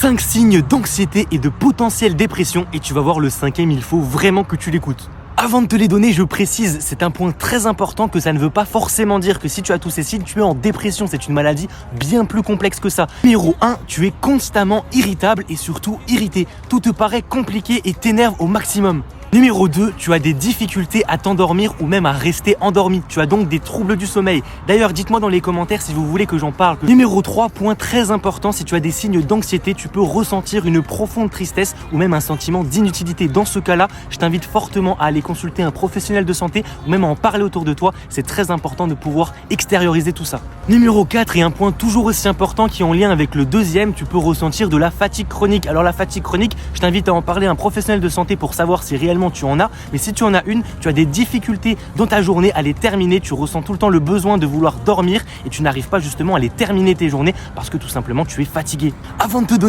5 signes d'anxiété et de potentielle dépression et tu vas voir le 5e, il faut vraiment que tu l'écoutes. Avant de te les donner, je précise, c'est un point très important que ça ne veut pas forcément dire que si tu as tous ces signes, tu es en dépression. C'est une maladie bien plus complexe que ça. Numéro 1, tu es constamment irritable et surtout irrité. Tout te paraît compliqué et t'énerve au maximum. Numéro 2, tu as des difficultés à t'endormir ou même à rester endormi. Tu as donc des troubles du sommeil. D'ailleurs, dites-moi dans les commentaires si vous voulez que j'en parle. Numéro 3, point très important, si tu as des signes d'anxiété, tu peux ressentir une profonde tristesse ou même un sentiment d'inutilité. Dans ce cas-là, je t'invite fortement à aller consulter un professionnel de santé ou même à en parler autour de toi. C'est très important de pouvoir extérioriser tout ça. Numéro 4, et un point toujours aussi important qui est en lien avec le deuxième, tu peux ressentir de la fatigue chronique. Alors la fatigue chronique, je t'invite à en parler à un professionnel de santé pour savoir si réellement tu en as, mais si tu en as une, tu as des difficultés dans ta journée à les terminer, tu ressens tout le temps le besoin de vouloir dormir et tu n'arrives pas justement à les terminer tes journées parce que tout simplement tu es fatigué. Avant de te donner